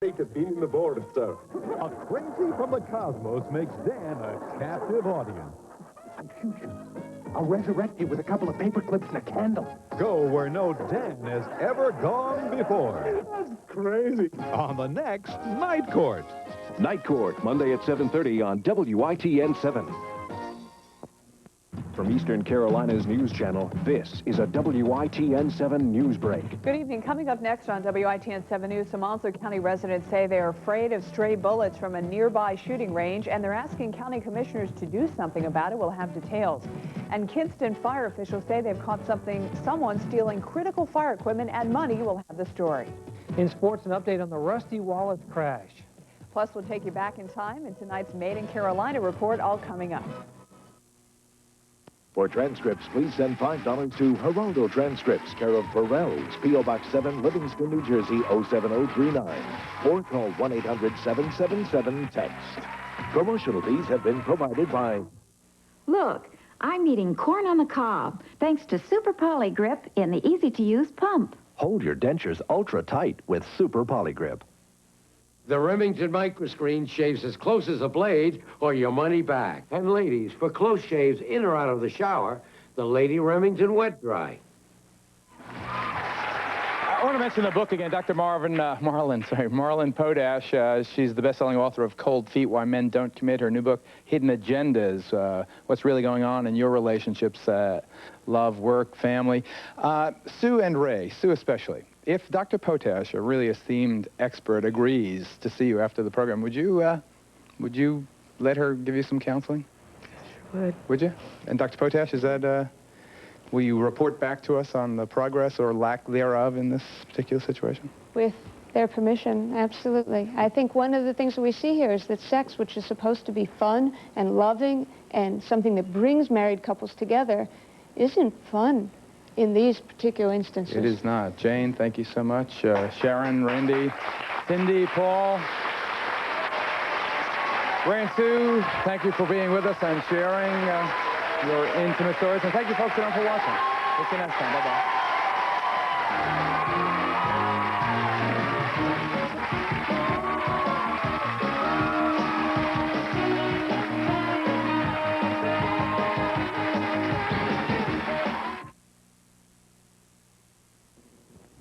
To beating the board, sir. A crazy from the cosmos makes Dan a captive audience. I'll resurrect you with a couple of paper clips and a candle. Go where no Dan has ever gone before. That's crazy. On the next Night Court. Night Court, Monday at 7:30 on WITN 7. From Eastern Carolina's news channel, this is a WITN 7 news break. Good evening. Coming up next on WITN 7 News, some Onslow County residents say they are afraid of stray bullets from a nearby shooting range, and they're asking county commissioners to do something about it. We'll have details. And Kinston fire officials say they've caught someone stealing critical fire equipment and money. We'll have the story. In sports, an update on the Rusty Wallet crash. Plus, we'll take you back in time in tonight's Made in Carolina report, all coming up. For transcripts, please send $5 to Geraldo Transcripts, care of Burrell's, P.O. Box 7, Livingston, New Jersey, 07039. Or call 1-800-777-TEXT. Promotional fees have been provided by... Look, I'm eating corn on the cob, thanks to Super Poly Grip in the easy-to-use pump. Hold your dentures ultra tight with Super Poly Grip. The Remington microscreen shaves as close as a blade or your money back. And ladies, for close shaves in or out of the shower, the Lady Remington Wet Dry. I want to mention the book again, Dr. Marlon Potash. She's the best-selling author of Cold Feet, Why Men Don't Commit. Her new book, Hidden Agendas, what's really going on in your relationships, love, work, family. Sue and Ray, Sue especially. If Dr. Potash, a really esteemed expert, agrees to see you after the program, would you let her give you some counseling? Sure would. Would you? And Dr. Potash, is that, will you report back to us on the progress or lack thereof in this particular situation? With their permission, absolutely. I think one of the things that we see here is that sex, which is supposed to be fun and loving and something that brings married couples together, isn't fun in these particular instances. It is not. Jane, thank you so much. Sharon, Randy, Cindy, Paul, Ray and Sue, thank you for being with us and sharing your intimate stories. And thank you folks at home for watching. We'll see you next time. Bye-bye.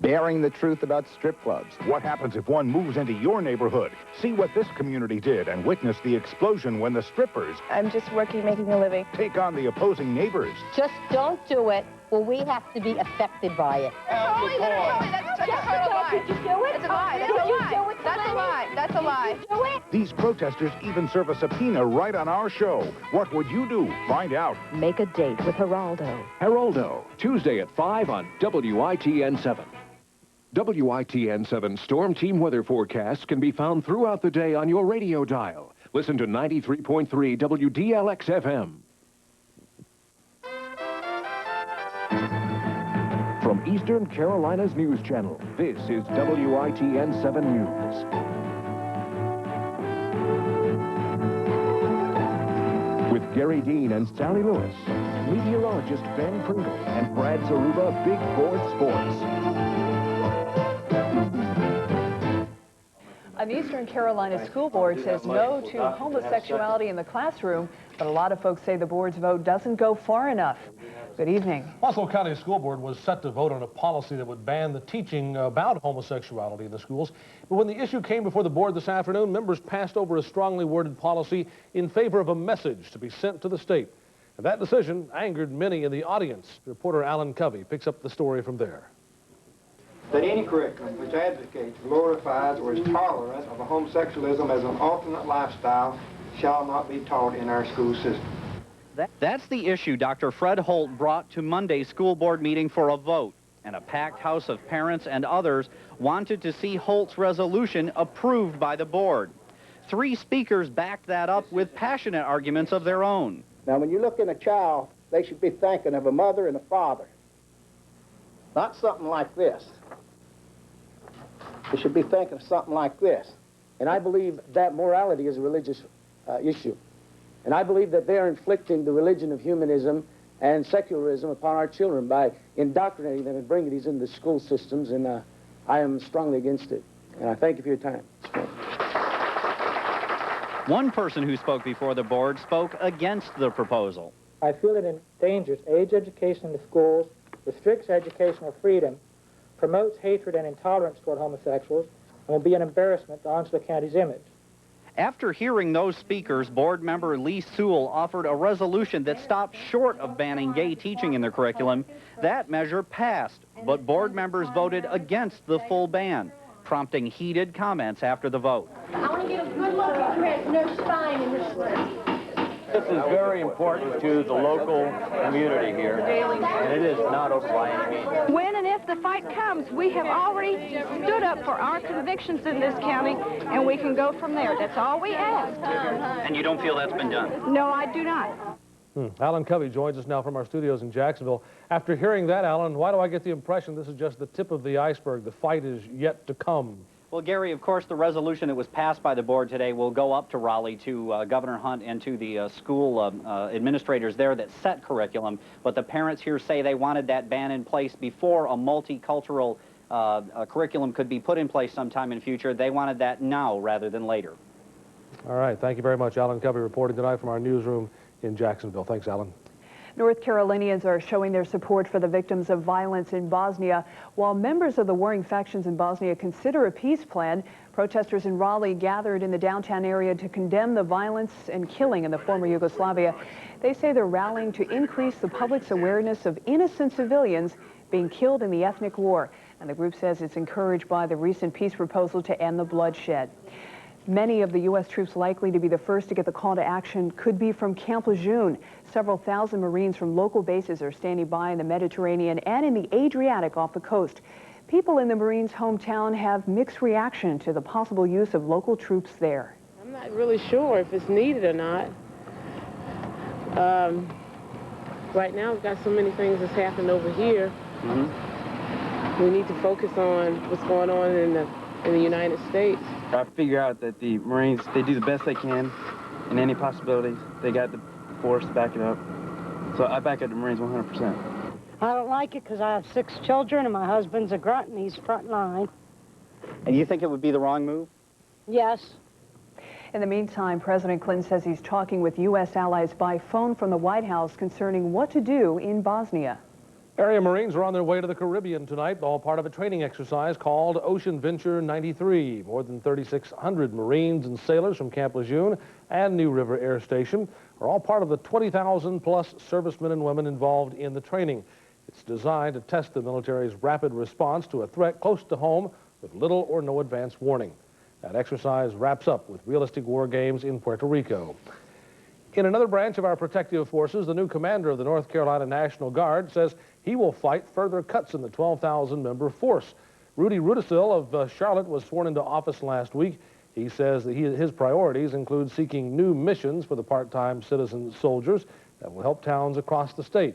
Bearing the truth about strip clubs. What happens if one moves into your neighborhood? See what this community did and witness the explosion when the strippers... I'm just working, making a living. ...take on the opposing neighbors. Just don't do it, or we have to be affected by it. Holy, that's such a lie. Did you do it? It's a lie. That's a lie. That's a lie. That's a lie. Did you do it? These protesters even serve a subpoena right on our show. What would you do? Find out. Make a date with Geraldo. Geraldo, Tuesday at 5 on WITN 7. WITN 7 Storm Team weather forecasts can be found throughout the day on your radio dial. Listen to 93.3 WDLX-FM. From Eastern Carolina's news channel, this is WITN 7 News. With Gary Dean and Sally Lewis, meteorologist Ben Pringle, and Brad Zaruba, Big Board Sports. An Eastern Carolina school board says no to homosexuality in the classroom, but a lot of folks say the board's vote doesn't go far enough. Good evening. Onslow County School Board was set to vote on a policy that would ban the teaching about homosexuality in the schools. But when the issue came before the board this afternoon, members passed over a strongly worded policy in favor of a message to be sent to the state. And that decision angered many in the audience. Reporter Alan Covey picks up the story from there. That any curriculum which advocates, glorifies, or is tolerant of homosexualism as an alternate lifestyle shall not be taught in our school system. That's the issue Dr. Fred Holt brought to Monday's school board meeting for a vote, and a packed house of parents and others wanted to see Holt's resolution approved by the board. 3 speakers backed that up with passionate arguments of their own. Now, when you look in a child, they should be thinking of a mother and a father, not something like this. They should be thinking of something like this. And I believe that morality is a religious issue. And I believe that they're inflicting the religion of humanism and secularism upon our children by indoctrinating them and bringing these into the school systems, and I am strongly against it. And I thank you for your time. One person who spoke before the board spoke against the proposal. I feel it endangers age education in the schools, restricts educational freedom, promotes hatred and intolerance toward homosexuals, and will be an embarrassment to Onslow County's image. After hearing those speakers, board member Lee Sewell offered a resolution that stopped short of banning gay teaching in their curriculum. That measure passed, but board members voted against the full ban, prompting heated comments after the vote. I want to get a good look at Chris. No spine in this room. This is very important to the local community here, and it is not over by any means. When and if the fight comes, we have already stood up for our convictions in this county, and we can go from there. That's all we ask. And you don't feel that's been done? No, I do not. Alan Covey joins us now from our studios in Jacksonville. After hearing that, Alan, why do I get the impression this is just the tip of the iceberg? The fight is yet to come. Well, Gary, of course, the resolution that was passed by the board today will go up to Raleigh, to Governor Hunt, and to the school administrators there that set curriculum. But the parents here say they wanted that ban in place before a multicultural curriculum could be put in place sometime in the future. They wanted that now rather than later. All right. Thank you very much. Alan Covey reporting tonight from our newsroom in Jacksonville. Thanks, Alan. North Carolinians are showing their support for the victims of violence in Bosnia. While members of the warring factions in Bosnia consider a peace plan, protesters in Raleigh gathered in the downtown area to condemn the violence and killing in the former Yugoslavia. They say they're rallying to increase the public's awareness of innocent civilians being killed in the ethnic war. And the group says it's encouraged by the recent peace proposal to end the bloodshed. Many of the U.S. troops likely to be the first to get the call to action could be from Camp Lejeune. Several thousand Marines from local bases are standing by in the Mediterranean and in the Adriatic off the coast. People in the Marines' hometown have mixed reaction to the possible use of local troops there. I'm not really sure if it's needed or not. Right now, we've got so many things that's happening over here. We need to focus on what's going on in the United States. I figure out that the Marines, they do the best they can in any possibilities. They got the force to back it up. So I back up the Marines 100%. I don't like it because I have 6 children and my husband's a grunt and he's front line. And you think it would be the wrong move? Yes. In the meantime, President Clinton says he's talking with U.S. allies by phone from the White House concerning what to do in Bosnia. Area Marines are on their way to the Caribbean tonight, all part of a training exercise called Ocean Venture 93. More than 3,600 Marines and sailors from Camp Lejeune and New River Air Station are all part of the 20,000-plus servicemen and women involved in the training. It's designed to test the military's rapid response to a threat close to home with little or no advance warning. That exercise wraps up with realistic war games in Puerto Rico. In another branch of our protective forces, the new commander of the North Carolina National Guard says he will fight further cuts in the 12,000-member force. Rudy Rudisill of Charlotte was sworn into office last week. He says that his priorities include seeking new missions for the part-time citizen soldiers that will help towns across the state.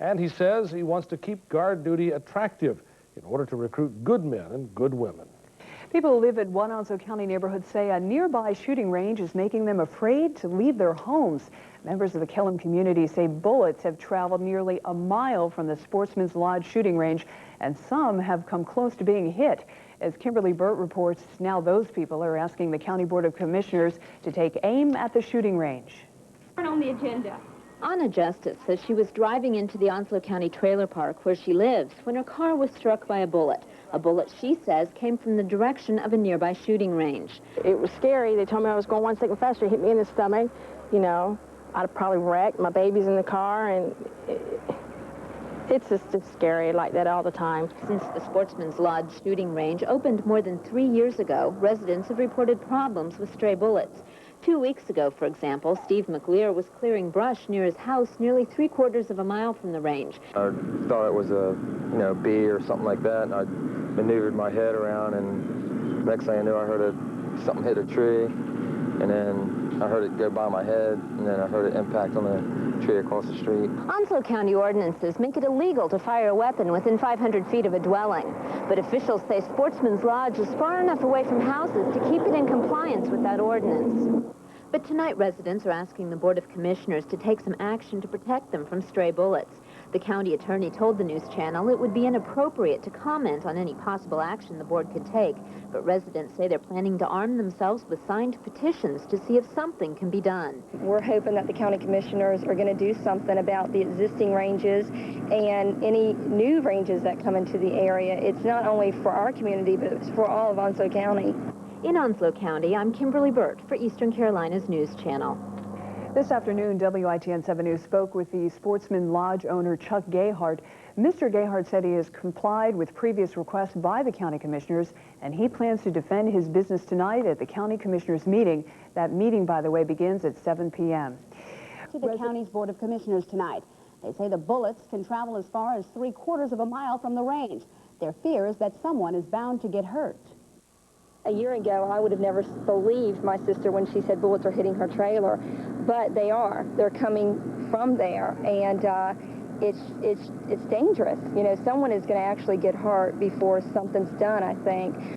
And he says he wants to keep guard duty attractive in order to recruit good men and good women. People who live in one Onslow County neighborhood say a nearby shooting range is making them afraid to leave their homes. Members of the Kellum community say bullets have traveled nearly a mile from the Sportsman's Lodge shooting range, and some have come close to being hit. As Kimberly Burt reports, now those people are asking the County Board of Commissioners to take aim at the shooting range. On the agenda. Anna Justice says she was driving into the Onslow County trailer park where she lives when her car was struck by a bullet. A bullet, she says, came from the direction of a nearby shooting range. It was scary. They told me I was going 1 second faster. It hit me in the stomach. You know, I'd have probably wrecked. My baby's in the car, and it's just scary like that all the time. Since the Sportsman's Lodge shooting range opened more than 3 years ago, residents have reported problems with stray bullets. 2 weeks ago, for example, Steve McAleer was clearing brush near his house nearly 3/4 of a mile from the range. I thought it was a, bee or something like that, and I maneuvered my head around, and next thing I knew, I heard something hit a tree, and then I heard it go by my head, and then I heard it impact on the tree across the street. Onslow County ordinances make it illegal to fire a weapon within 500 feet of a dwelling, but officials say Sportsman's Lodge is far enough away from houses to keep it in compliance with that ordinance. But tonight, residents are asking the Board of Commissioners to take some action to protect them from stray bullets. The county attorney told the news channel it would be inappropriate to comment on any possible action the board could take, but residents say they're planning to arm themselves with signed petitions to see if something can be done. We're hoping that the county commissioners are going to do something about the existing ranges and any new ranges that come into the area. It's not only for our community, but it's for all of Onslow County. In Onslow County, I'm Kimberly Burt for Eastern Carolina's News Channel. This afternoon, WITN 7 News spoke with the Sportsman Lodge owner, Chuck Gayhart. Mr. Gayhart said he has complied with previous requests by the county commissioners, and he plans to defend his business tonight at the county commissioners meeting. That meeting, by the way, begins at 7 p.m. To the county's Board of Commissioners tonight. They say the bullets can travel as far as 3/4 of a mile from the range. Their fear is that someone is bound to get hurt. A year ago, I would have never believed my sister when she said bullets are hitting her trailer, but they are. They're coming from there, and it's dangerous. You know, someone is going to actually get hurt before something's done, I think.